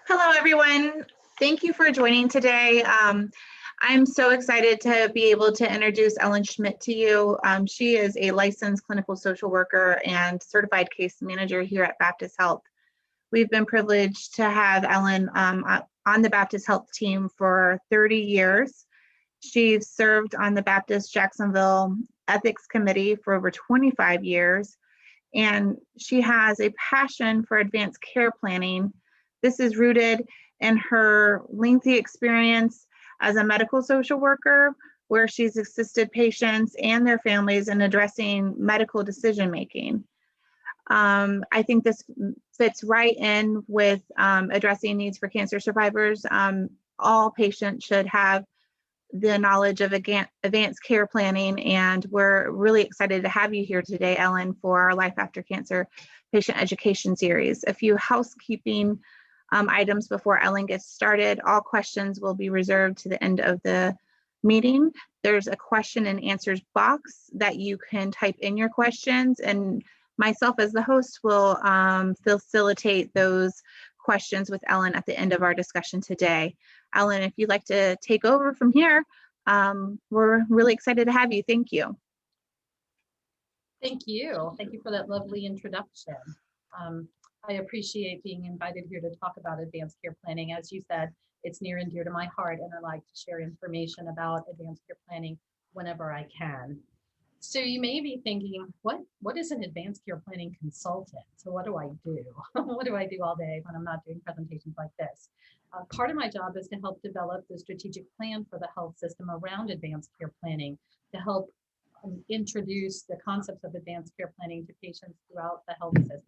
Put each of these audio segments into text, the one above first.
Hello, everyone. Thank you for joining today. I'm so excited to be able to introduce Ellen Schmitt to you. She is a licensed clinical social worker and certified case manager here at Baptist Health. We've been privileged to have Ellen on the Baptist Health team for 30 years. She's served on the Baptist Jacksonville Ethics Committee for over 25 years, and she has a passion for advanced care planning. This is rooted in her lengthy experience as a medical social worker, where she's assisted patients and their families in addressing medical decision making. I think this fits right in with addressing needs for cancer survivors. All patients should have the knowledge of advanced care planning, and we're really excited to have you here today, Ellen, for our Life After Cancer patient education series. A few housekeeping items before Ellen gets started. All questions will be reserved to the end of the meeting. There's a question and answers box that you can type in your questions, and myself as the host will facilitate those questions with Ellen at the end of our discussion today. Ellen, if you'd like to take over from here, we're really excited to have you. Thank you. Thank you. Thank you for that lovely introduction. I appreciate being invited here to talk about advanced care planning. As you said, it's near and dear to my heart, and I like to share information about advanced care planning whenever I can. So you may be thinking, what is an advanced care planning consultant? So what do I do? What do I do all day when I'm not doing presentations like this? Part of my job is to help develop the strategic plan for the health system around advanced care planning, to help introduce the concepts of advanced care planning to patients throughout the health system.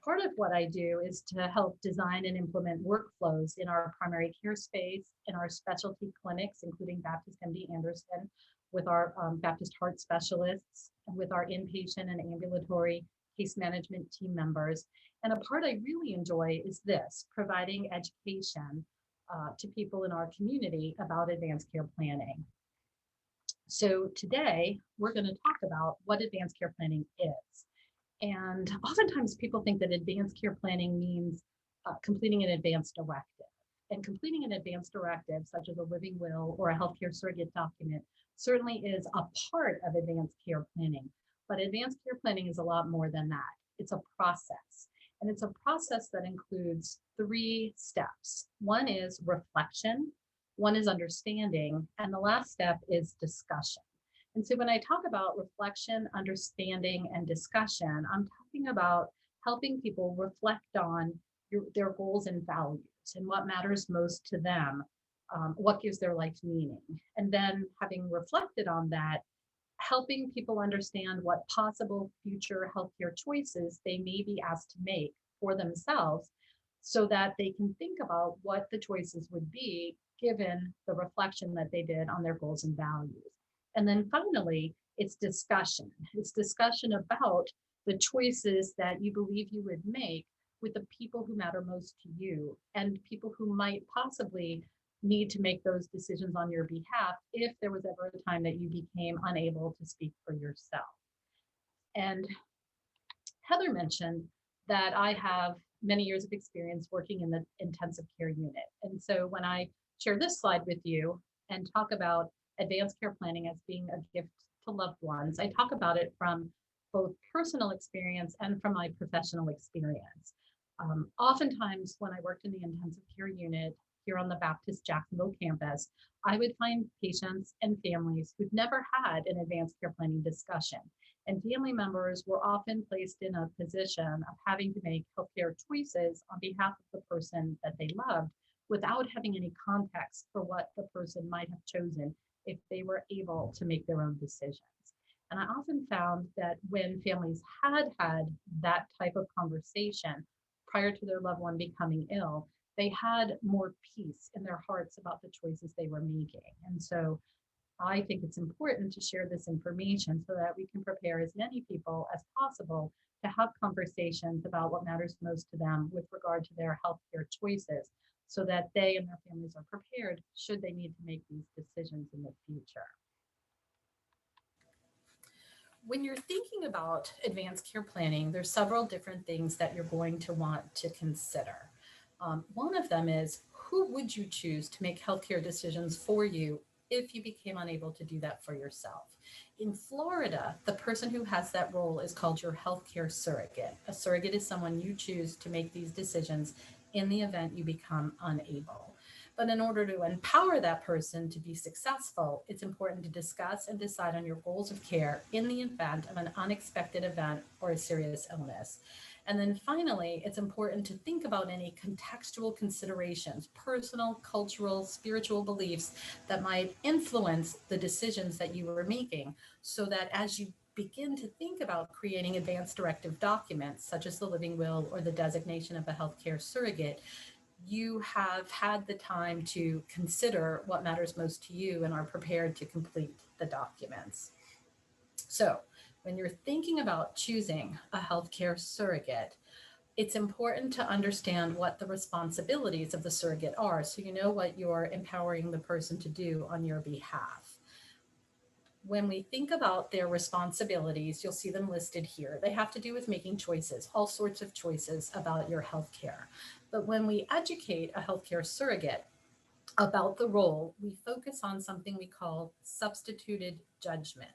Part of what I do is to help design and implement workflows in our primary care space, in our specialty clinics, including Baptist MD Anderson, with our Baptist heart specialists, with our inpatient and ambulatory case management team members. And a part I really enjoy is this, providing education to people in our community about advanced care planning. So today, we're going to talk about what advanced care planning is. And oftentimes people think that advanced care planning means completing an advanced directive. And completing an advanced directive, such as a living will or a healthcare surrogate document, certainly is a part of advanced care planning. But advanced care planning is a lot more than that. It's a process. And it's a process that includes 3 steps. One is reflection, one is understanding, and the last step is discussion. And so when I talk about reflection, understanding, and discussion, I'm talking about helping people reflect on their goals and values and what matters most to them, what gives their life meaning. And then having reflected on that, helping people understand what possible future healthcare choices they may be asked to make for themselves so that they can think about what the choices would be given the reflection that they did on their goals and values. And then finally, it's discussion. It's discussion about the choices that you believe you would make with the people who matter most to you and people who might possibly need to make those decisions on your behalf if there was ever a time that you became unable to speak for yourself. And Heather mentioned that I have many years of experience working in the intensive care unit. And so when I share this slide with you and talk about advanced care planning as being a gift to loved ones, I talk about it from both personal experience and from my professional experience. Oftentimes when I worked in the intensive care unit here on the Baptist Jacksonville campus, I would find patients and families who'd never had an advanced care planning discussion. And family members were often placed in a position of having to make healthcare choices on behalf of the person that they loved without having any context for what the person might have chosen if they were able to make their own decisions. And I often found that when families had that type of conversation prior to their loved one becoming ill, they had more peace in their hearts about the choices they were making. And so I think it's important to share this information so that we can prepare as many people as possible to have conversations about what matters most to them with regard to their healthcare choices, so that they and their families are prepared should they need to make these decisions in the future. When you're thinking about advanced care planning, there's several different things that you're going to want to consider. One of them is, who would you choose to make healthcare decisions for you if you became unable to do that for yourself? In Florida, the person who has that role is called your healthcare surrogate. A surrogate is someone you choose to make these decisions in the event you become unable. But in order to empower that person to be successful, it's important to discuss and decide on your goals of care in the event of an unexpected event or a serious illness. And then finally, it's important to think about any contextual considerations, personal, cultural, spiritual beliefs that might influence the decisions that you were making, so that as you begin to think about creating advanced directive documents, such as the living will or the designation of a healthcare surrogate, you have had the time to consider what matters most to you and are prepared to complete the documents. So, when you're thinking about choosing a healthcare surrogate, it's important to understand what the responsibilities of the surrogate are, so you know what you're empowering the person to do on your behalf. When we think about their responsibilities, you'll see them listed here. They have to do with making choices, all sorts of choices about your healthcare. But when we educate a healthcare surrogate about the role, we focus on something we call substituted judgment.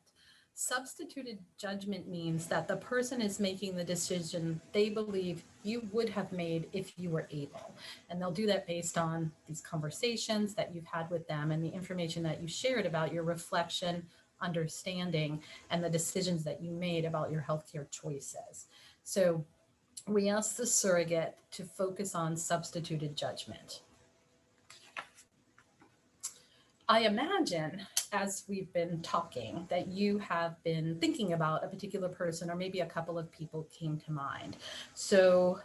Substituted judgment means that the person is making the decision they believe you would have made if you were able. And they'll do that based on these conversations that you've had with them and the information that you shared about your reflection, understanding, and the decisions that you made about your healthcare choices. So we ask the surrogate to focus on substituted judgment. I imagine, as we've been talking, that you have been thinking about a particular person, or maybe a couple of people came to mind. So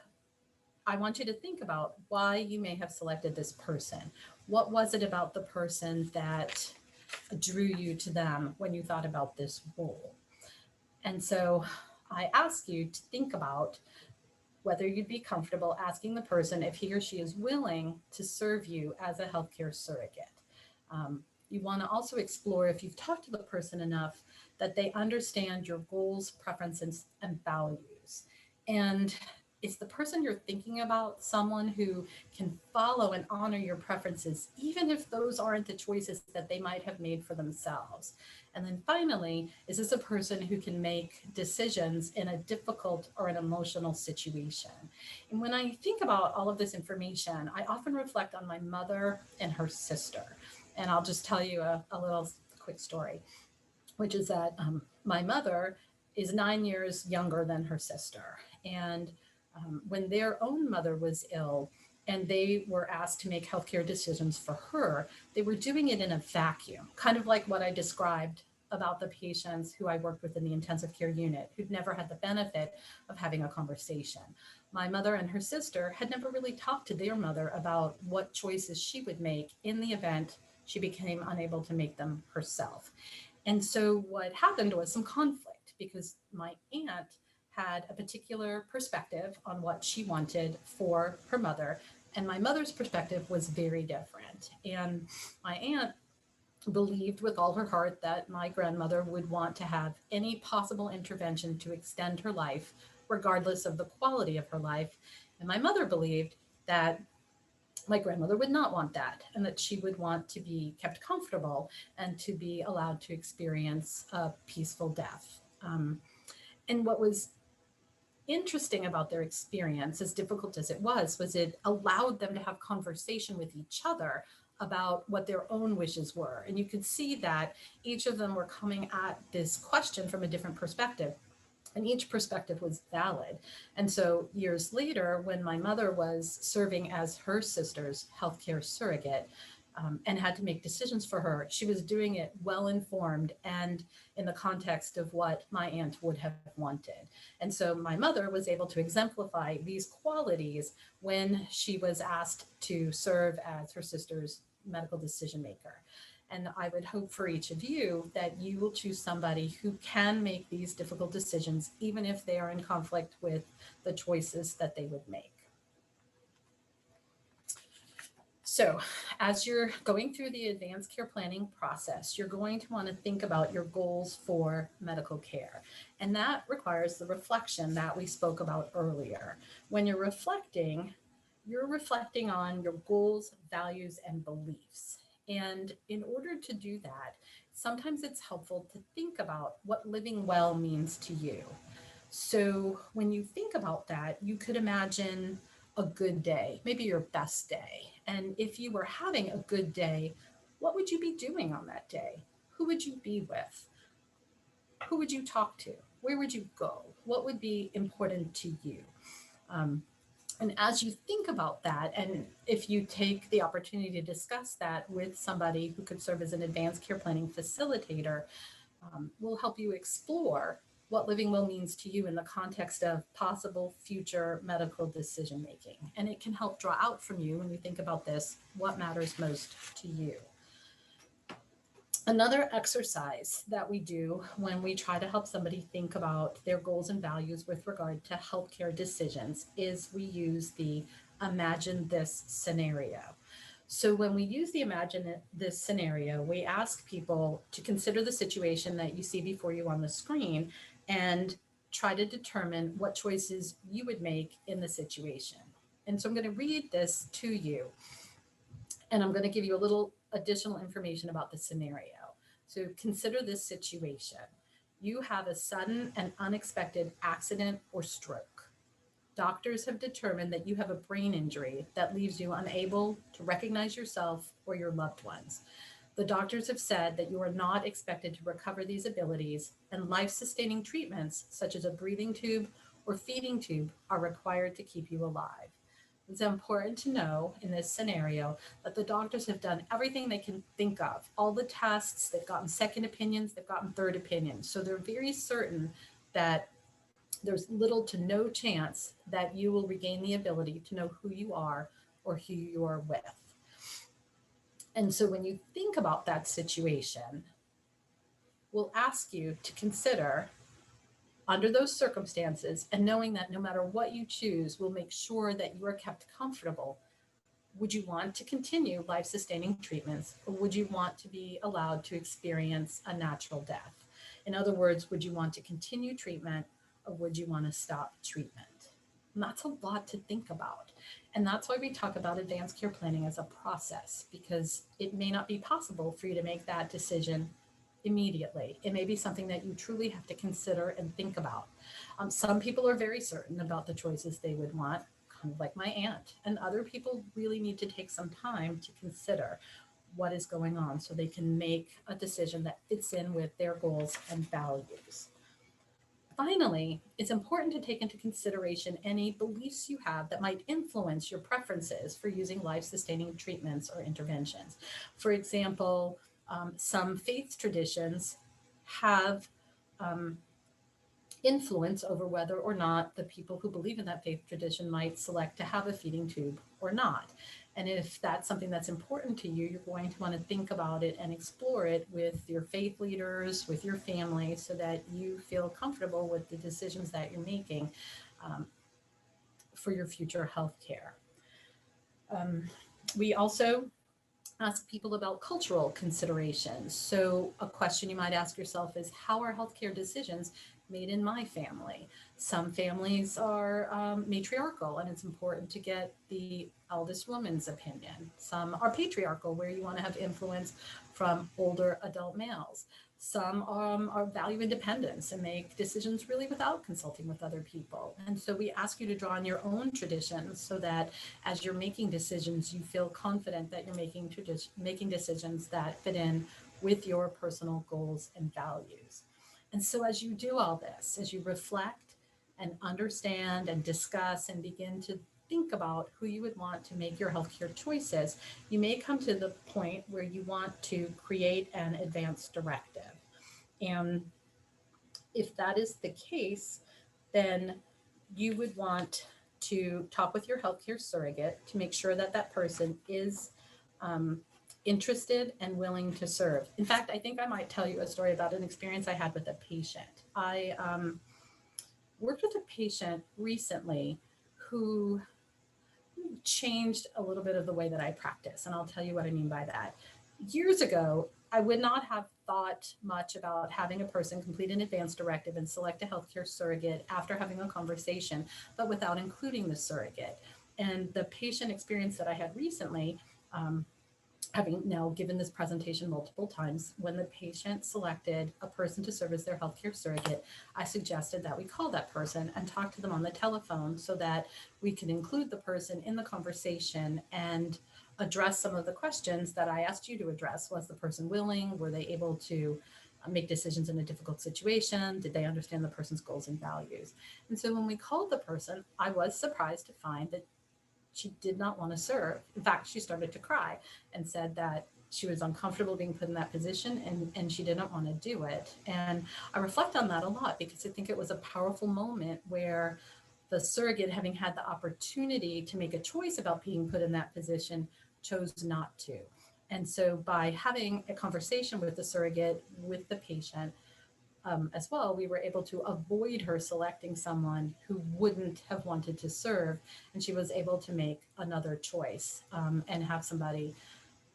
I want you to think about why you may have selected this person. What was it about the person that drew you to them when you thought about this role? And so I ask you to think about whether you'd be comfortable asking the person if he or she is willing to serve you as a healthcare surrogate. You want to also explore if you've talked to the person enough that they understand your goals, preferences, and values. And is the person you're thinking about someone who can follow and honor your preferences, even if those aren't the choices that they might have made for themselves? And then finally, is this a person who can make decisions in a difficult or an emotional situation? And when I think about all of this information, I often reflect on my mother and her sister. And I'll just tell you a little quick story, which is that my mother is 9 years younger than her sister. And when their own mother was ill and they were asked to make healthcare decisions for her, they were doing it in a vacuum, kind of like what I described about the patients who I worked with in the intensive care unit who'd never had the benefit of having a conversation. My mother and her sister had never really talked to their mother about what choices she would make in the event she became unable to make them herself. And so what happened was some conflict, because my aunt had a particular perspective on what she wanted for her mother, and my mother's perspective was very different. And my aunt believed with all her heart that my grandmother would want to have any possible intervention to extend her life, regardless of the quality of her life. And my mother believed that my grandmother would not want that, and that she would want to be kept comfortable and to be allowed to experience a peaceful death. And what was interesting about their experience, as difficult as it was it allowed them to have conversation with each other about what their own wishes were. And you could see that each of them were coming at this question from a different perspective, and each perspective was valid. And so years later, when my mother was serving as her sister's healthcare surrogate, and had to make decisions for her, she was doing it well informed and in the context of what my aunt would have wanted. And so my mother was able to exemplify these qualities when she was asked to serve as her sister's medical decision maker. And I would hope for each of you that you will choose somebody who can make these difficult decisions, even if they are in conflict with the choices that they would make. So as you're going through the advanced care planning process, you're going to want to think about your goals for medical care. And that requires the reflection that we spoke about earlier. When you're reflecting, you're reflecting on your goals, values, and beliefs. And in order to do that, sometimes it's helpful to think about what living well means to you. So when you think about that, you could imagine a good day, maybe your best day. And if you were having a good day, what would you be doing on that day? Who would you be with? Who would you talk to? Where would you go? What would be important to you? Um, and as you think about that, and if you take the opportunity to discuss that with somebody who could serve as an advanced care planning facilitator, will help you explore what living well means to you in the context of possible future medical decision making. And it can help draw out from you, when you think about this, what matters most to you. Another exercise that we do when we try to help somebody think about their goals and values with regard to healthcare decisions is we use the imagine this scenario. So when we use the imagine this scenario, we ask people to consider the situation that you see before you on the screen and try to determine what choices you would make in the situation. And so I'm going to read this to you, and I'm going to give you a little additional information about the scenario. So consider this situation. You have a sudden and unexpected accident or stroke. Doctors have determined that you have a brain injury that leaves you unable to recognize yourself or your loved ones. The doctors have said that you are not expected to recover these abilities, and life-sustaining treatments, such as a breathing tube or feeding tube, are required to keep you alive. It's important to know in this scenario that the doctors have done everything they can think of, all the tests, they've gotten second opinions, they've gotten third opinions. So they're very certain that there's little to no chance that you will regain the ability to know who you are or who you are with. And so when you think about that situation, we'll ask you to consider, under those circumstances, and knowing that no matter what you choose, we'll make sure that you are kept comfortable. Would you want to continue life-sustaining treatments, or would you want to be allowed to experience a natural death? In other words, would you want to continue treatment, or would you want to stop treatment? And that's a lot to think about. And that's why we talk about advanced care planning as a process, because it may not be possible for you to make that decision immediately. It may be something that you truly have to consider and think about. Some people are very certain about the choices they would want, kind of like my aunt, and other people really need to take some time to consider what is going on so they can make a decision that fits in with their goals and values. Finally, it's important to take into consideration any beliefs you have that might influence your preferences for using life-sustaining treatments or interventions. For example, some faith traditions have influence over whether or not the people who believe in that faith tradition might select to have a feeding tube or not. And if that's something that's important to you, you're going to want to think about it and explore it with your faith leaders, with your family, so that you feel comfortable with the decisions that you're making for your future health care. We also ask people about cultural considerations. So a question you might ask yourself is, how are healthcare decisions made in my family? Some families are matriarchal, and it's important to get the eldest woman's opinion. Some are patriarchal, where you want to have influence from older adult males. Some are value independence and make decisions really without consulting with other people. And so we ask you to draw on your own traditions so that as you're making decisions, you feel confident that you're making decisions that fit in with your personal goals and values. And so as you do all this, as you reflect and understand and discuss and begin to think about who you would want to make your healthcare choices, you may come to the point where you want to create an advance directive. And if that is the case, then you would want to talk with your healthcare surrogate to make sure that that person is interested and willing to serve. In fact, I think I might tell you a story about an experience I had with a patient. I worked with a patient recently who changed a little bit of the way that I practice, and I'll tell you what I mean by that. Years ago, I would not have thought much about having a person complete an advance directive and select a healthcare surrogate after having a conversation, but without including the surrogate. And the patient experience that I had recently, having now given this presentation multiple times, when the patient selected a person to serve as their healthcare surrogate, I suggested that we call that person and talk to them on the telephone so that we could include the person in the conversation and address some of the questions that I asked you to address. Was the person willing? Were they able to make decisions in a difficult situation? Did they understand the person's goals and values? And so when we called the person, I was surprised to find that she did not want to serve. In fact, she started to cry and said that she was uncomfortable being put in that position and she didn't want to do it. And I reflect on that a lot because I think it was a powerful moment where the surrogate, having had the opportunity to make a choice about being put in that position, chose not to. And so by having a conversation with the surrogate, with the patient, as well, we were able to avoid her selecting someone who wouldn't have wanted to serve, and she was able to make another choice and have somebody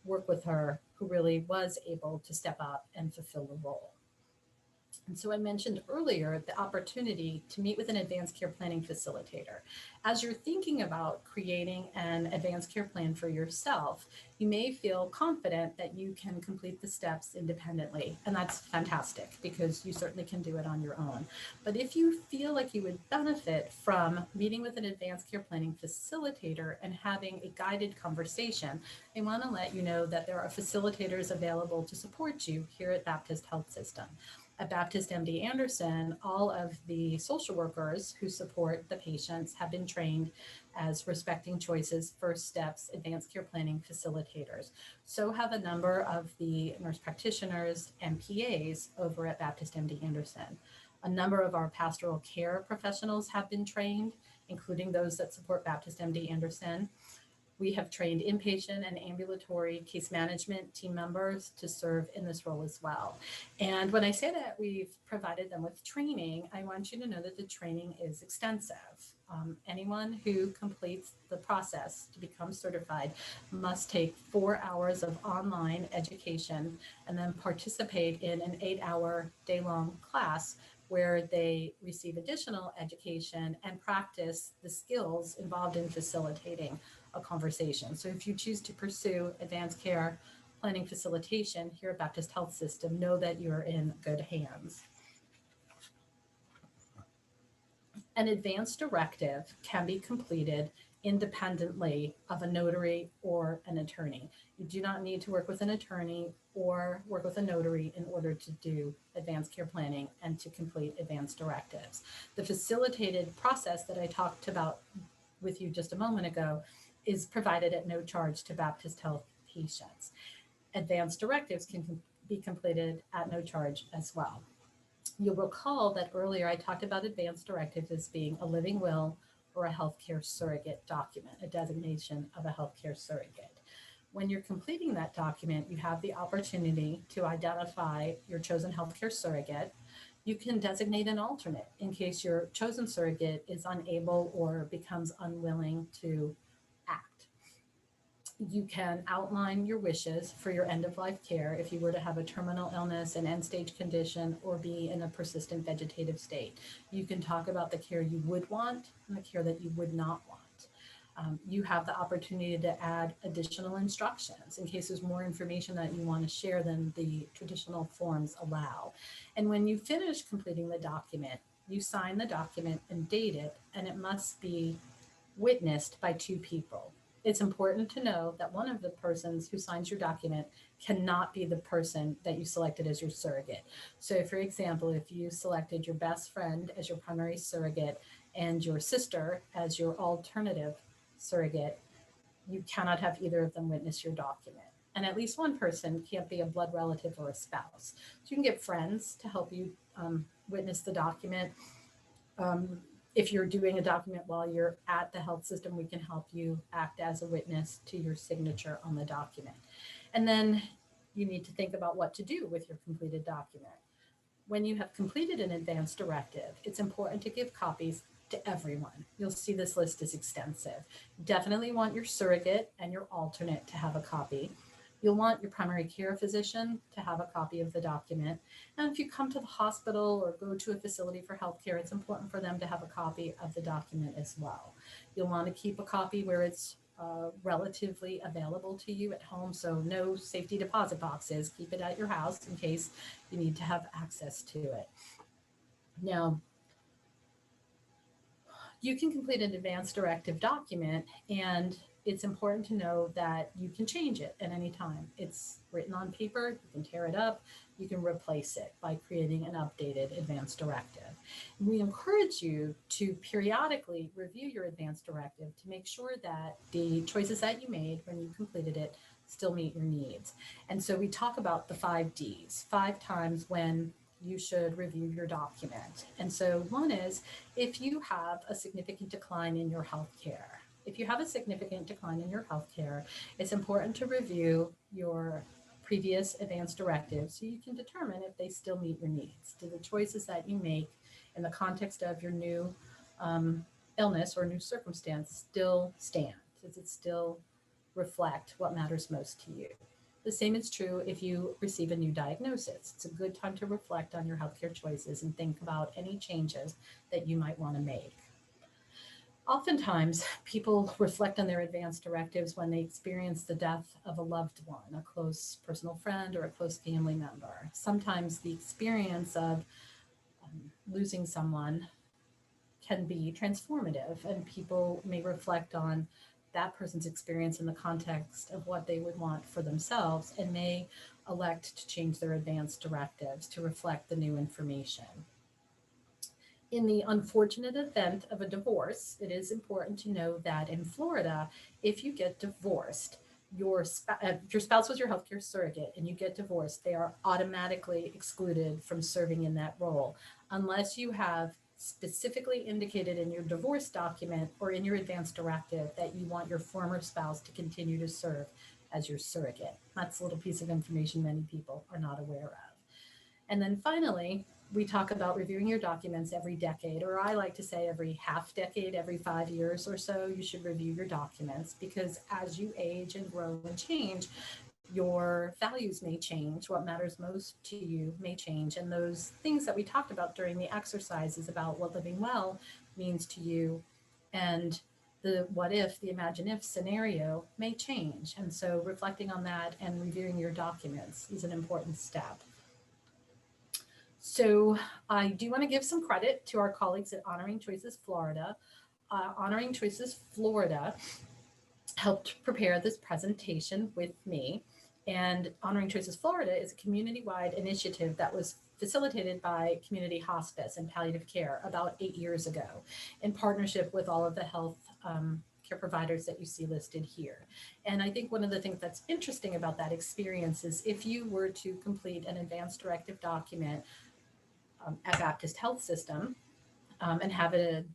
work with her who really was able to step up and fulfill the role. And so I mentioned earlier the opportunity to meet with an advanced care planning facilitator. As you're thinking about creating an advanced care plan for yourself, you may feel confident that you can complete the steps independently. And that's fantastic because you certainly can do it on your own. But if you feel like you would benefit from meeting with an advanced care planning facilitator and having a guided conversation, I want to let you know that there are facilitators available to support you here at Baptist Health System. At Baptist MD Anderson, all of the social workers who support the patients have been trained as Respecting Choices, First Steps, Advanced Care Planning facilitators. So have a number of the nurse practitioners and PAs over at Baptist MD Anderson. A number of our pastoral care professionals have been trained, including those that support Baptist MD Anderson. We have trained inpatient and ambulatory case management team members to serve in this role as well. And when I say that we've provided them with training, I want you to know that the training is extensive. Anyone who completes the process to become certified must take 4 hours of online education and then participate in an 8-hour day-long class where they receive additional education and practice the skills involved in facilitating a conversation. So if you choose to pursue advanced care planning facilitation here at Baptist Health System, know that you're in good hands. An advanced directive can be completed independently of a notary or an attorney. You do not need to work with an attorney or work with a notary in order to do advanced care planning and to complete advanced directives. The facilitated process that I talked about with you just a moment ago is provided at no charge to Baptist Health patients. Advanced directives can be completed at no charge as well. You'll recall that earlier I talked about advanced directives as being a living will or a healthcare surrogate document, a designation of a healthcare surrogate. When you're completing that document, you have the opportunity to identify your chosen healthcare surrogate. You can designate an alternate in case your chosen surrogate is unable or becomes unwilling to act. You can outline your wishes for your end-of-life care if you were to have a terminal illness, an end-stage condition, or be in a persistent vegetative state. You can talk about the care you would want and the care that you would not want. You have the opportunity to add additional instructions in case there's more information that you want to share than the traditional forms allow. And when you finish completing the document, you sign the document and date it, and it must be witnessed by 2 people. It's important to know that one of the persons who signs your document cannot be the person that you selected as your surrogate. So for example, if you selected your best friend as your primary surrogate and your sister as your alternative surrogate, you cannot have either of them witness your document. And at least one person can't be a blood relative or a spouse. So you can get friends to help you witness the document. If you're doing a document while you're at the health system, we can help you act as a witness to your signature on the document. And then you need to think about what to do with your completed document. When you have completed an advanced directive, it's important to give copies to everyone. You'll see this list is extensive. Definitely want your surrogate and your alternate to have a copy. You'll want your primary care physician to have a copy of the document. And if you come to the hospital or go to a facility for healthcare, it's important for them to have a copy of the document as well. You'll want to keep a copy where it's relatively available to you at home. So no safety deposit boxes. Keep it at your house in case you need to have access to it. Now, you can complete an advance directive document, and it's important to know that you can change it at any time. It's written on paper, you can tear it up, you can replace it by creating an updated advance directive. And we encourage you to periodically review your advance directive to make sure that the choices that you made when you completed it still meet your needs. And so we talk about the 5 Ds, 5 times when you should review your document. And so one is if you have a significant decline in your health care. If you have a significant decline in your health care, it's important to review your previous advance directives so you can determine if they still meet your needs. Do the choices that you make in the context of your new illness or new circumstance still stand? Does it still reflect what matters most to you? The same is true if you receive a new diagnosis. It's a good time to reflect on your healthcare choices and think about any changes that you might want to make. Oftentimes, people reflect on their advance directives when they experience the death of a loved one, a close personal friend, or a close family member. Sometimes the experience of losing someone can be transformative, and people may reflect on that person's experience in the context of what they would want for themselves and may elect to change their advance directives to reflect the new information. In the unfortunate event of a divorce, it is important to know that in Florida, if you get divorced, your spouse was your healthcare surrogate and you get divorced, they are automatically excluded from serving in that role unless you have specifically indicated in your divorce document or in your advance directive that you want your former spouse to continue to serve as your surrogate. That's a little piece of information many people are not aware of. And then finally, we talk about reviewing your documents every decade, or I like to say every half decade, every 5 years or so, you should review your documents because as you age and grow and change, your values may change, what matters most to you may change, and those things that we talked about during the exercises about what living well means to you and the what if, the imagine if scenario may change. And so reflecting on that and reviewing your documents is an important step. So I do want to give some credit to our colleagues at Honoring Choices Florida. Honoring Choices Florida helped prepare this presentation with me. And Honoring Choices Florida is a community-wide initiative that was facilitated by Community Hospice and Palliative Care about 8 years ago in partnership with all of the health care providers that you see listed here. And I think one of the things that's interesting about that experience is if you were to complete an advance directive document at Baptist Health System and have an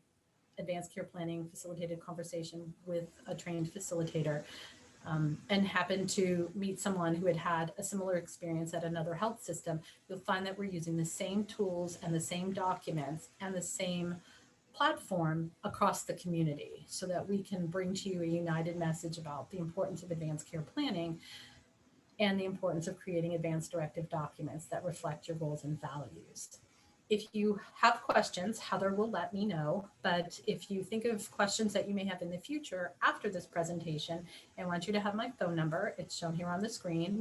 advanced care planning facilitated conversation with a trained facilitator and happen to meet someone who had had a similar experience at another health system, you'll find that we're using the same tools and the same documents and the same platform across the community so that we can bring to you a united message about the importance of advanced care planning and the importance of creating advanced directive documents that reflect your goals and values. If you have questions, Heather will let me know, but if you think of questions that you may have in the future after this presentation, I want you to have my phone number. It's shown here on the screen,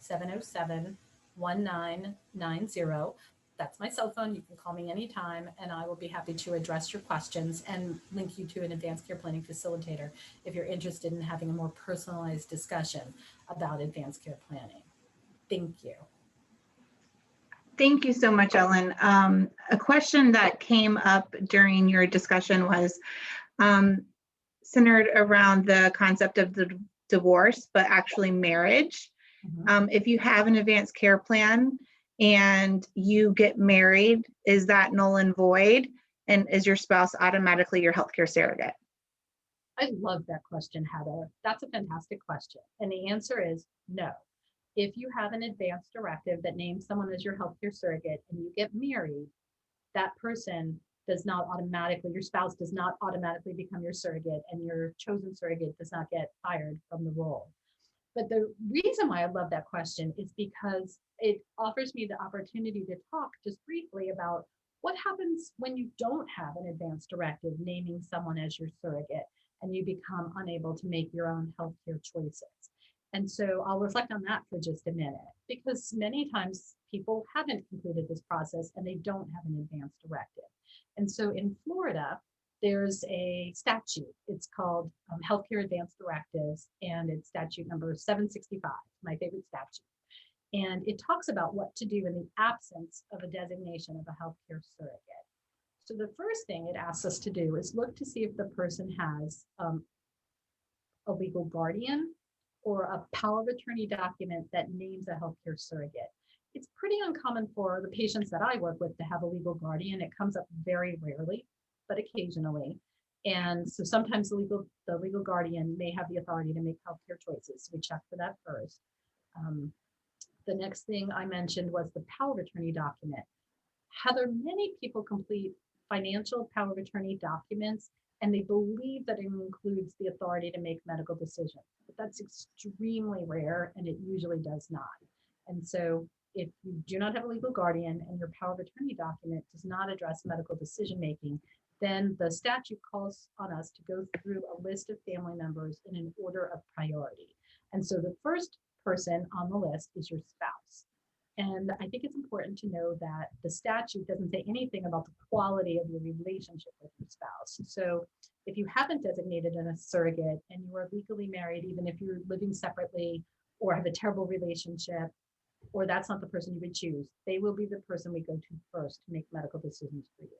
904-707-1990. That's my cell phone. You can call me anytime, and I will be happy to address your questions and link you to an advanced care planning facilitator if you're interested in having a more personalized discussion about advanced care planning. Thank you. Thank you so much, Ellen. A question that came up during your discussion was centered around the concept of the divorce, but actually marriage. If you have an advanced care plan and you get married, is that null and void? And is your spouse automatically your healthcare surrogate? I love that question, Heather. That's a fantastic question. And the answer is no. If you have an advance directive that names someone as your healthcare surrogate and you get married, that person does not automatically, your spouse does not automatically become your surrogate, and your chosen surrogate does not get fired from the role. But the reason why I love that question is because it offers me the opportunity to talk just briefly about what happens when you don't have an advance directive naming someone as your surrogate and you become unable to make your own healthcare choices. And so I'll reflect on that for just a minute, because many times people haven't completed this process and they don't have an advance directive. And so in Florida, there's a statute. It's called Healthcare Advance Directives, and it's statute number 765, my favorite statute. And it talks about what to do in the absence of a designation of a healthcare surrogate. So the first thing it asks us to do is look to see if the person has a legal guardian or a power of attorney document that names a healthcare surrogate. It's pretty uncommon for the patients that I work with to have a legal guardian. It comes up very rarely, but occasionally. And so sometimes the legal guardian may have the authority to make healthcare choices. So we check for that first. The next thing I mentioned was the power of attorney document. Heather, many people complete financial power of attorney documents and they believe that it includes the authority to make medical decisions, but that's extremely rare and it usually does not. And so if you do not have a legal guardian and your power of attorney document does not address medical decision-making, then the statute calls on us to go through a list of family members in an order of priority. And so the first person on the list is your spouse. And I think it's important to know that the statute doesn't say anything about the quality of your relationship with your spouse. So if you haven't designated a surrogate and you are legally married, even if you're living separately or have a terrible relationship, or that's not the person you would choose, they will be the person we go to first to make medical decisions for you.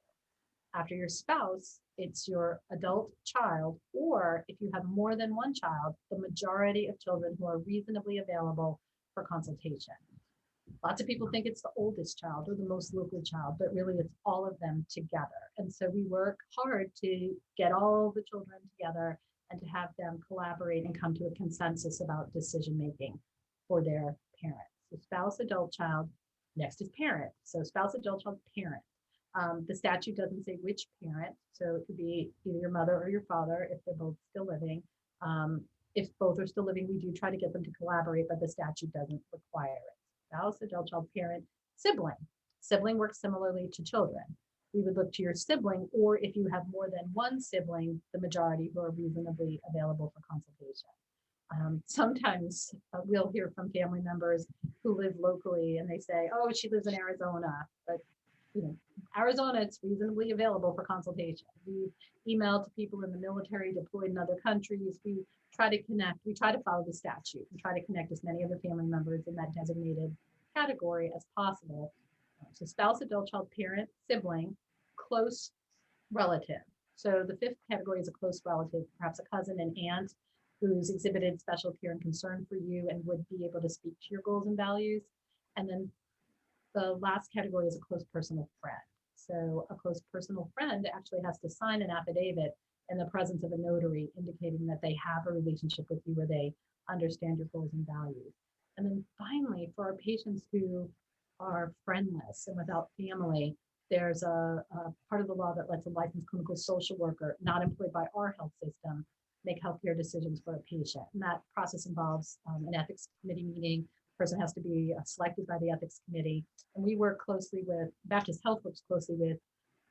After your spouse, it's your adult child, or if you have more than one child, the majority of children who are reasonably available for consultation. Lots of people think it's the oldest child or the most local child, but really it's all of them together. And so we work hard to get all the children together and to have them collaborate and come to a consensus about decision-making for their parents. So spouse, adult, child, next is parent. So spouse, adult, child, parent. The statute doesn't say which parent, so it could be either your mother or your father if they're both still living. If both are still living, we do try to get them to collaborate, but the statute doesn't require it. Spouse, adult, child, parent, sibling. Sibling works similarly to children. We would look to your sibling, or if you have more than one sibling, the majority who are reasonably available for consultation. Sometimes we'll hear from family members who live locally and they say, oh, she lives in Arizona, but you know, Arizona, it's reasonably available for consultation. We email to people in the military deployed in other countries. We try to connect, we try to follow the statute. We try to connect as many other family members in that designated category as possible. So spouse, adult, child, parent, sibling, close relative. So the fifth category is a close relative, perhaps a cousin, an aunt, who's exhibited special care and concern for you and would be able to speak to your goals and values. And then the last category is a close personal friend. So a close personal friend actually has to sign an affidavit in the presence of a notary indicating that they have a relationship with you where they understand your goals and values. And then finally, for our patients who are friendless and without family, there's a part of the law that lets a licensed clinical social worker not employed by our health system make healthcare decisions for a patient. And that process involves an ethics committee meeting. Person has to be selected by the ethics committee. And we work closely with, Baptist Health works closely with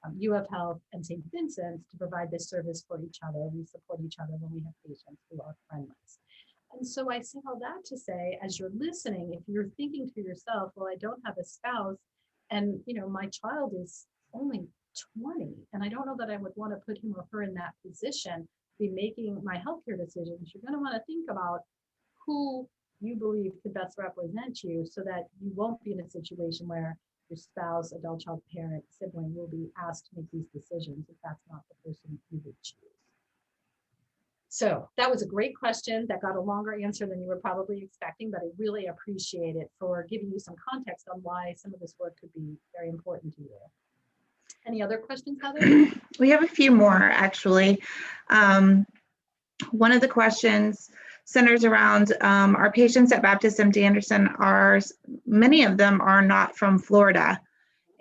UF Health and St. Vincent's to provide this service for each other. We support each other when we have patients who are friendless. And so I say all that to say, as you're listening, if you're thinking to yourself, well, I don't have a spouse and you know, my child is only 20 and I don't know that I would want to put him or her in that position, be making my healthcare decisions, you're going to want to think about who you believe could best represent you so that you won't be in a situation where your spouse, adult, child, parent, sibling will be asked to make these decisions if that's not the person you would choose. So that was a great question that got a longer answer than you were probably expecting, but I really appreciate it for giving you some context on why some of this work could be very important to you. Any other questions, Heather? We have a few more, actually. One of the questions centers around our patients at Baptist MD Anderson many of them are not from Florida.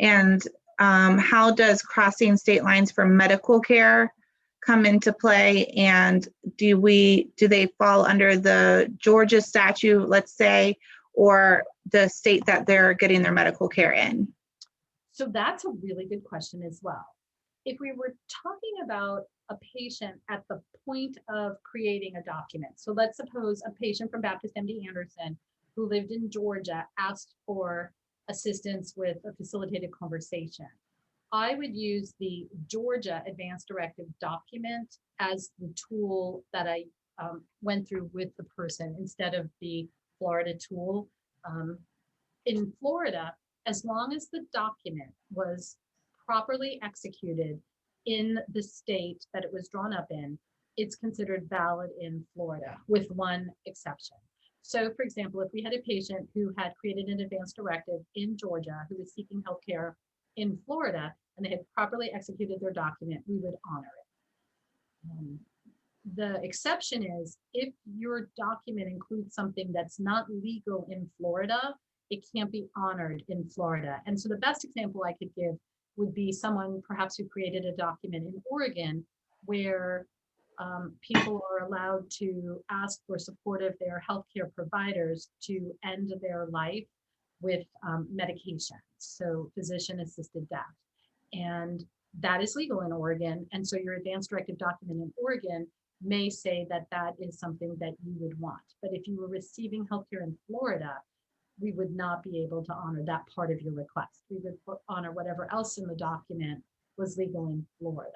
And how does crossing state lines for medical care come into play, and do they fall under the Georgia statute, let's say, or the state that they're getting their medical care in? So that's a really good question as well. If we were talking about a patient at the point of creating a document, so let's suppose a patient from Baptist MD Anderson who lived in Georgia asked for assistance with a facilitated conversation, I would use the Georgia Advanced Directive document as the tool that I went through with the person instead of the Florida tool. In Florida, as long as the document was properly executed in the state that it was drawn up in, it's considered valid in Florida, with one exception. So for example, if we had a patient who had created an advanced directive in Georgia who was seeking healthcare in Florida and they had properly executed their document, we would honor it. The exception is if your document includes something that's not legal in Florida, it can't be honored in Florida. And so the best example I could give would be someone perhaps who created a document in Oregon where people are allowed to ask for support of their healthcare providers to end their life with medication, so physician-assisted death. And that is legal in Oregon. And so your advanced directive document in Oregon may say that that is something that you would want. But if you were receiving healthcare in Florida, we would not be able to honor that part of your request. We would honor whatever else in the document was legal in Florida.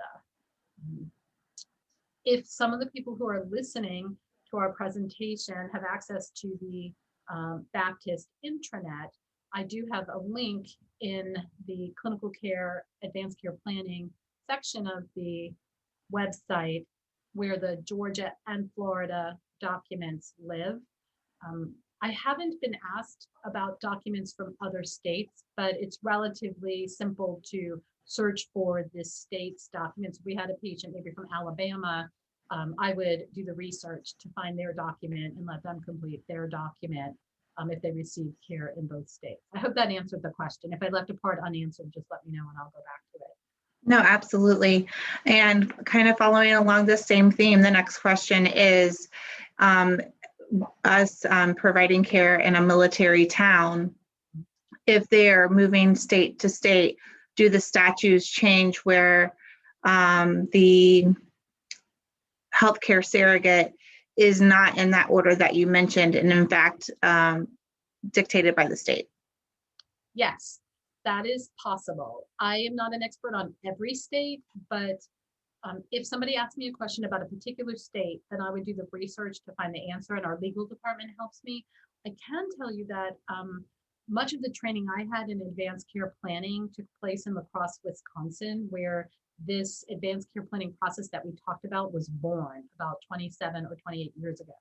If some of the people who are listening to our presentation have access to the Baptist intranet, I do have a link in the clinical care, advanced care planning section of the website where the Georgia and Florida documents live. I haven't been asked about documents from other states, but it's relatively simple to search for this state's documents. If we had a patient maybe from Alabama, I would do the research to find their document and let them complete their document if they received care in both states. I hope that answered the question. If I left a part unanswered, just let me know and I'll go back to it. No, absolutely. And kind of following along the same theme, the next question is us providing care in a military town. If they're moving state to state, do the statutes change where the healthcare surrogate is not in that order that you mentioned, and in fact, dictated by the state? Yes, that is possible. I am not an expert on every state, but if somebody asks me a question about a particular state, then I would do the research to find the answer, and our legal department helps me. I can tell you that much of the training I had in advanced care planning took place in La Crosse, Wisconsin, where this advanced care planning process that we talked about was born about 27 or 28 years ago.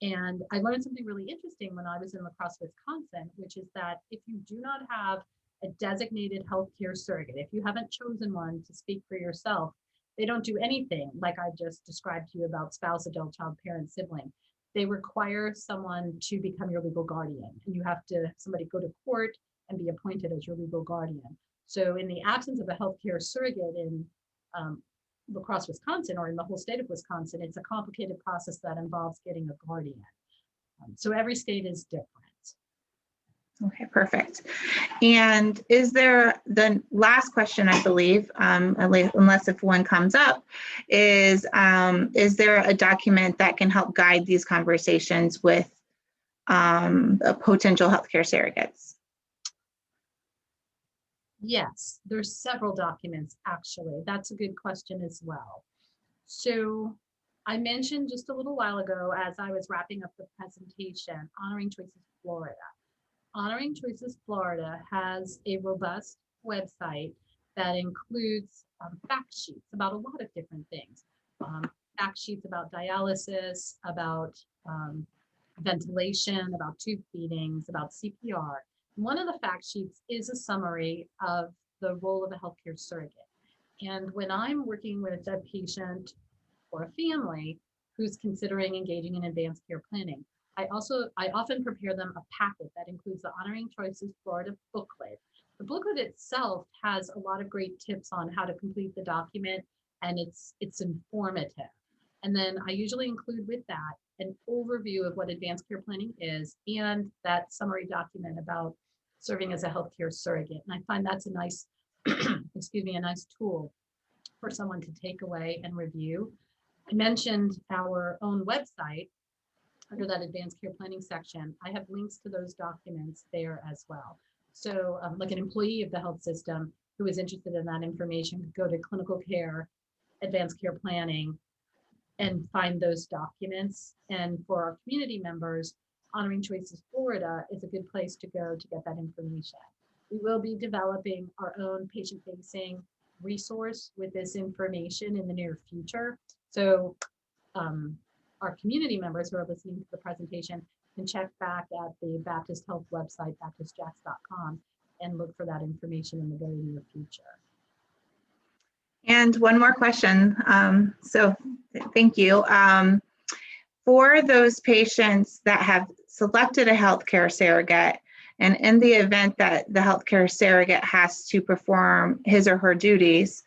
And I learned something really interesting when I was in La Crosse, Wisconsin, which is that if you do not have a designated healthcare surrogate, if you haven't chosen one to speak for yourself, they don't do anything like I just described to you about spouse, adult, child, parent, sibling. They require someone to become your legal guardian, and you have to somebody go to court and be appointed as your legal guardian. So in the absence of a healthcare surrogate in La Crosse, Wisconsin, or in the whole state of Wisconsin, it's a complicated process that involves getting a guardian. So every state is different. Okay, perfect. And is there, the last question, I believe, unless if one comes up, is there a document that can help guide these conversations with potential healthcare surrogates? Yes, there's several documents, actually. That's a good question as well. So I mentioned just a little while ago, as I was wrapping up the presentation, Honoring Choices Florida. Honoring Choices Florida has a robust website that includes fact sheets about a lot of different things. Fact sheets about dialysis, about ventilation, about tube feedings, about CPR. One of the fact sheets is a summary of the role of a healthcare surrogate. And when I'm working with a patient or a family who's considering engaging in advanced care planning, I often prepare them a packet that includes the Honoring Choices Florida booklet. The booklet itself has a lot of great tips on how to complete the document and it's informative. And then I usually include with that an overview of what advanced care planning is and that summary document about serving as a healthcare surrogate. And I find that's a nice, excuse me, a nice tool for someone to take away and review. I mentioned our own website. Under that advanced care planning section, I have links to those documents there as well. So like an employee of the health system who is interested in that information could go to clinical care, advanced care planning, and find those documents. And for our community members, Honoring Choices Florida is a good place to go to get that information. We will be developing our own patient-facing resource with this information in the near future. So our community members who are listening to the presentation can check back at the Baptist Health website, baptistjacks.com, and look for that information in the very near future. And one more question. So thank you. For those patients that have selected a healthcare surrogate, and in the event that the healthcare surrogate has to perform his or her duties,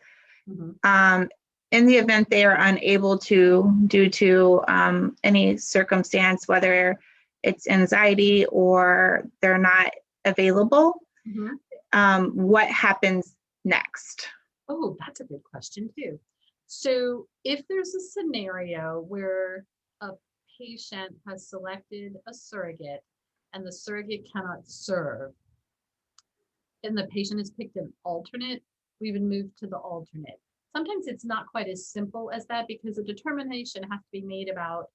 in the event they are unable to, due to any circumstance, whether it's anxiety or they're not available, what happens next? Oh, that's a good question too. So if there's a scenario where a patient has selected a surrogate and the surrogate cannot serve, and the patient has picked an alternate, we would move to the alternate. Sometimes it's not quite as simple as that because a determination has to be made about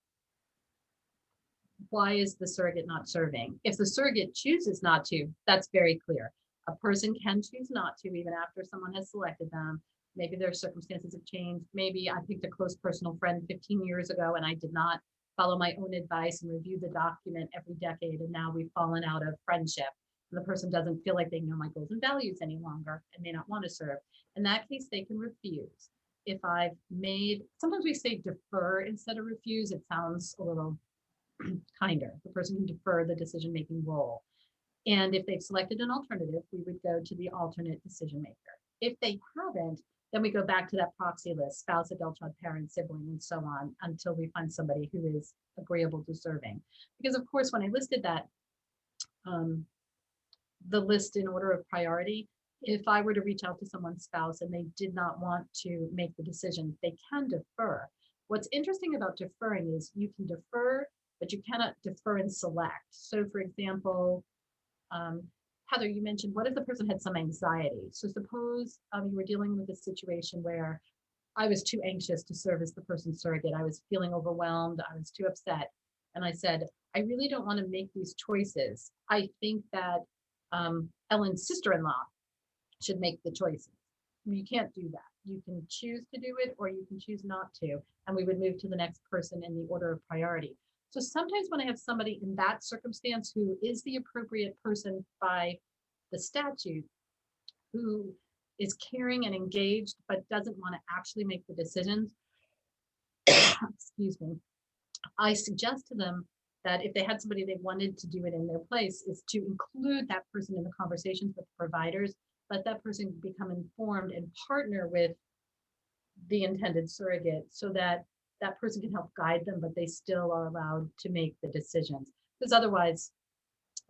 why is the surrogate not serving. If the surrogate chooses not to, that's very clear. A person can choose not to even after someone has selected them. Maybe their circumstances have changed. Maybe I picked a close personal friend 15 years ago and I did not follow my own advice and review the document every decade, and now we've fallen out of friendship. And the person doesn't feel like they know my goals and values any longer and may not want to serve. In that case, they can refuse. If I've made, sometimes we say defer instead of refuse, it sounds a little kinder. The person can defer the decision-making role. And if they've selected an alternative, we would go to the alternate decision maker. If they haven't, then we go back to that proxy list, spouse, adult child, parent, sibling, and so on, until we find somebody who is agreeable to serving. Because of course, when I listed that, the list in order of priority, if I were to reach out to someone's spouse and they did not want to make the decision, they can defer. What's interesting about deferring is you can defer, but you cannot defer and select. So for example, Heather, you mentioned, what if the person had some anxiety? So suppose you were dealing with a situation where I was too anxious to serve as the person's surrogate. I was feeling overwhelmed. I was too upset. And I said, I really don't want to make these choices. I think that Ellen's sister-in-law should make the choices. You can't do that. You can choose to do it or you can choose not to. And we would move to the next person in the order of priority. So sometimes when I have somebody in that circumstance who is the appropriate person by the statute, who is caring and engaged, but doesn't want to actually make the decisions, excuse me, I suggest to them that if they had somebody they wanted to do it in their place, is to include that person in the conversations with the providers, let that person become informed and partner with the intended surrogate so that that person can help guide them, but they still are allowed to make the decisions. Because otherwise,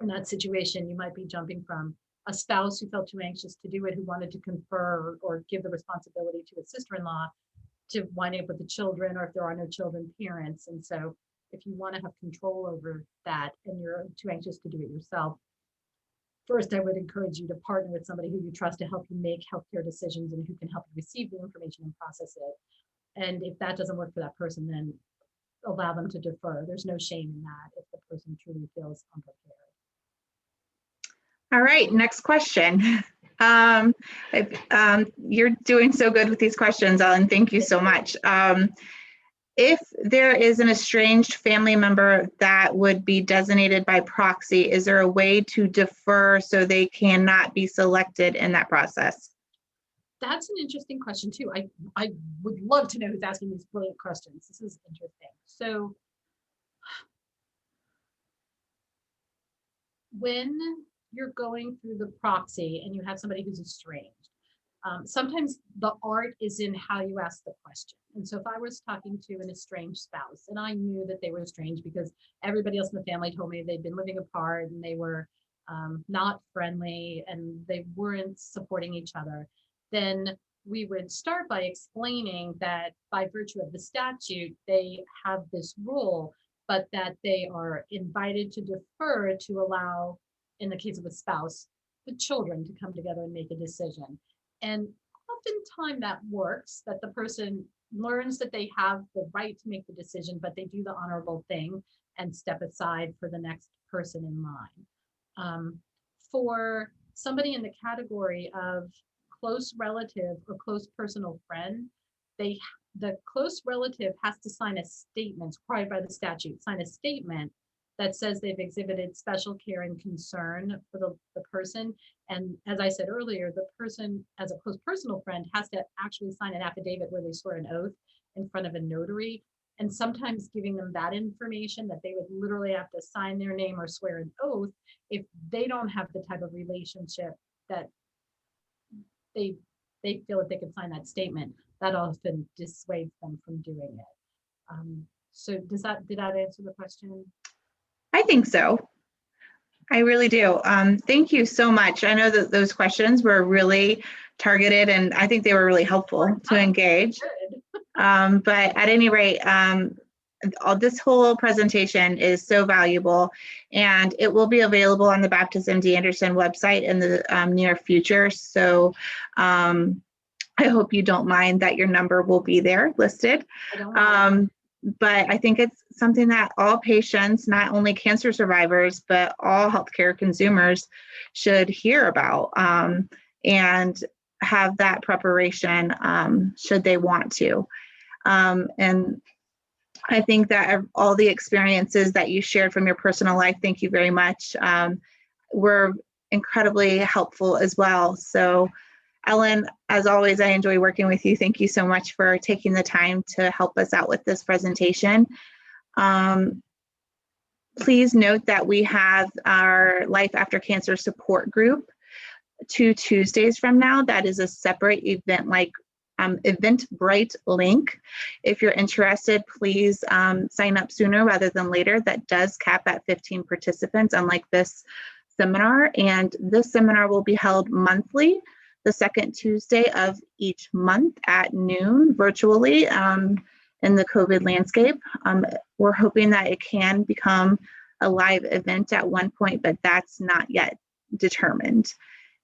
in that situation, you might be jumping from a spouse who felt too anxious to do it, who wanted to confer or give the responsibility to a sister-in-law, to wind up with the children, or if there are no children, parents. And so if you want to have control over that and you're too anxious to do it yourself, first, I would encourage you to partner with somebody who you trust to help you make healthcare decisions and who can help you receive the information and process it. And if that doesn't work for that person, then allow them to defer. There's no shame in that if the person truly feels unprepared. All right, next question. You're doing so good with these questions, Ellen. Thank you so much. If there is an estranged family member that would be designated by proxy, is there a way to defer so they cannot be selected in that process? That's an interesting question too. I would love to know who's asking these brilliant questions. This is interesting. So when you're going through the proxy and you have somebody who's estranged, Sometimes the art is in how you ask the question. And so if I was talking to an estranged spouse and I knew that they were estranged because everybody else in the family told me they'd been living apart and they were not friendly and they weren't supporting each other, then we would start by explaining that by virtue of the statute, they have this role, but that they are invited to defer to allow, in the case of a spouse, the children to come together and make a decision. And oftentimes that works, that the person learns that they have the right to make the decision, but they do the honorable thing and step aside for the next person in line. For somebody in the category of close relative or close personal friend, the close relative has to sign a statement required by the statute, sign a statement that says they've exhibited special care and concern for the person. And as I said earlier, the person as a close personal friend has to actually sign an affidavit where they swear an oath in front of a notary. And sometimes giving them that information that they would literally have to sign their name or swear an oath if they don't have the type of relationship that they feel that they can sign that statement, that often dissuades them from doing it. So did that answer the question? I think so. I really do. Thank you so much. I know that those questions were really targeted and I think they were really helpful to engage. But at any rate, this whole presentation is so valuable and it will be available on the Baptist MD Anderson website in the near future. So I hope you don't mind that your number will be there listed. I don't mind. But I think it's something that all patients, not only cancer survivors, but all healthcare consumers should hear about and have that preparation should they want to. And I think that all the experiences that you shared from your personal life, thank you very much, were incredibly helpful as well. So Ellen, as always, I enjoy working with you. Thank you so much for taking the time to help us out with this presentation. Please note that we have our Life After Cancer support group 2 Tuesdays from now. That is a separate Eventbrite link. If you're interested, please sign up sooner rather than later. That does cap at 15 participants, unlike this seminar. And this seminar will be held monthly, the second Tuesday of each month at noon virtually in the COVID landscape. We're hoping that it can become a live event at one point, but that's not yet determined.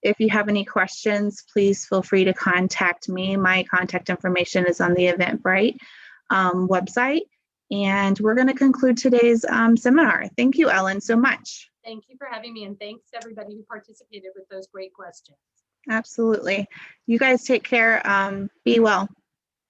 If you have any questions, please feel free to contact me. My contact information is on the Eventbrite website. And we're going to conclude today's seminar. Thank you, Ellen, so much. Thank you for having me, and thanks to everybody who participated with those great questions. Absolutely. You guys take care. Be well.